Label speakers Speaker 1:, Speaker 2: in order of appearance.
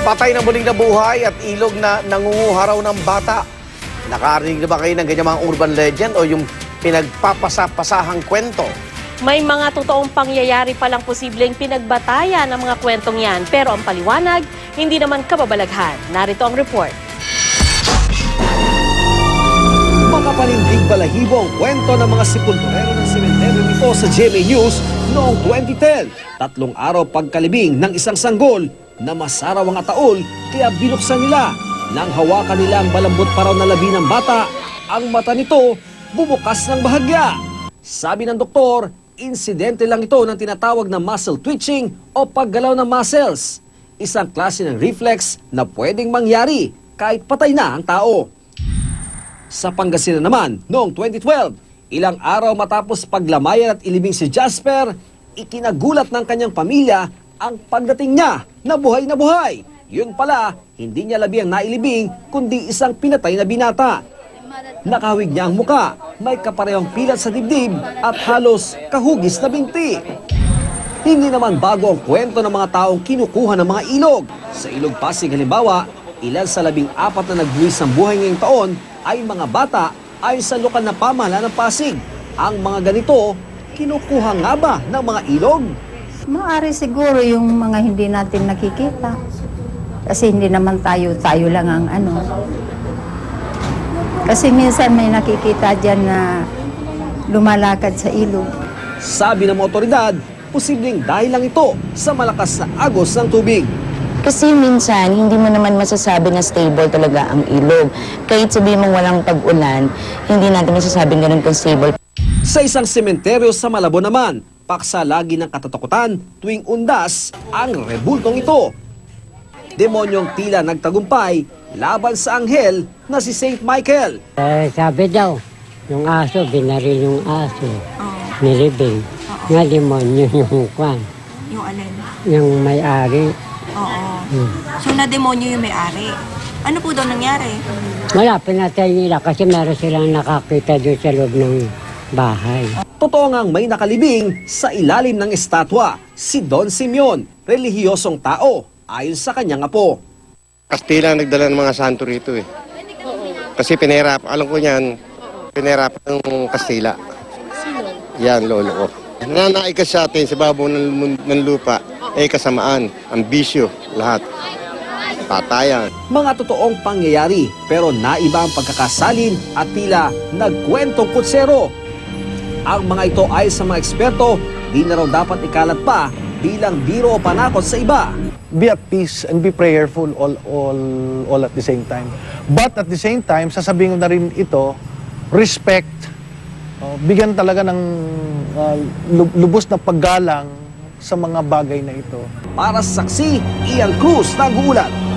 Speaker 1: Patay na muling nabuhay at ilog na nangunguha raw ng bata. Nakarinig na ba kayo ng ganyan mga urban legend o yung pinagpapasapasahang kwento?
Speaker 2: May mga totoong pangyayari palang posibleng pinagbatayan ng mga kwentong yan. Pero ang paliwanag, hindi naman kababalaghan. Narito ang report.
Speaker 3: Makapanindig balahibo ang kwento ng mga sepulturero ng sementeryo nito sa GMA News noong 2010. 3 araw pagkalibing ng isang sanggol na masaraw ang ataol kaya binuksan nila. Nang hawakan nila ang balambot pa raw na labi ng bata, ang mata nito bumukas ng bahagya. Sabi ng doktor, insidente lang ito ng tinatawag na muscle twitching o paggalaw ng muscles. Isang klase ng reflex na pwedeng mangyari kahit patay na ang tao. Sa Pangasinan naman, noong 2012, ilang araw matapos paglamayan at ilibing si Jasper, ikinagulat ng kanyang pamilya ang pagdating niya na buhay na buhay. Yun pala, hindi niya labi ang nailibing, kundi isang pinatay na binata. Nakahawig niya ang muka, may kaparehong pilat sa dibdib at halos kahugis na binti. Hindi naman bago ang kwento ng mga taong kinukuha ng mga ilog. Sa Ilog Pasig halimbawa, ilan sa 14 na nagbuwis ng buhay ngayong taon ay mga bata ayon sa lokal na pamahalaan ng Pasig. Ang mga ganito, kinukuha nga ba ng mga ilog?
Speaker 4: Maaari siguro yung mga hindi natin nakikita. Kasi hindi naman tayo lang ang ano. Kasi minsan may nakikita dyan na lumalakad sa ilog.
Speaker 3: Sabi ng mga otoridad, posibleng dahil lang ito sa malakas na agos ng tubig.
Speaker 5: Kasi minsan, hindi mo naman masasabi na stable talaga ang ilog. Kahit sabihin mong walang pag-ulan, hindi natin masasabing ganun kung stable.
Speaker 3: Sa isang sementeryo sa Malabon naman, paksa lagi ng katatakutan tuwing undas ang rebultong ito. Demonyong tila nagtagumpay laban sa anghel na si Saint Michael.
Speaker 6: Sabi daw, yung aso, binaril yung aso. Nilibing. Nga demonyo yung kwan.
Speaker 7: Yung alin?
Speaker 6: Yung may-ari.
Speaker 7: Oo. So, na-demonyo yung may-ari. Ano po daw nangyari?
Speaker 6: Wala, pinatay nila kasi meron silang nakakita doon sa loob ng bahay.
Speaker 3: Totoo ngang may nakalibing sa ilalim ng estatwa, si Don Simeon, relihiyosong tao, ayon sa kanyang apo.
Speaker 8: Kastila nagdala ng mga santo rito eh. Kasi pinahirap, alam ko niyan, pinahirap ng Kastila. Yan, lolo ko. Nanaikas sa atin sa babaw ng lupa, ay kasamaan, ambisyo, lahat. Patayan.
Speaker 3: Mga totoong pangyayari pero naiba ang pagkakasalin at tila nagkwentong kutsero. Ang mga ito ay sa mga eksperto, di na raw dapat ikalat pa bilang biro o panakot sa iba.
Speaker 9: Be at peace and be prayerful all at the same time. But at the same time, sasabihin ko na rin ito, respect, bigyan talaga ng lubos na paggalang sa mga bagay na ito.
Speaker 3: Para sa saksi, Ian Cruz, nag-uulat.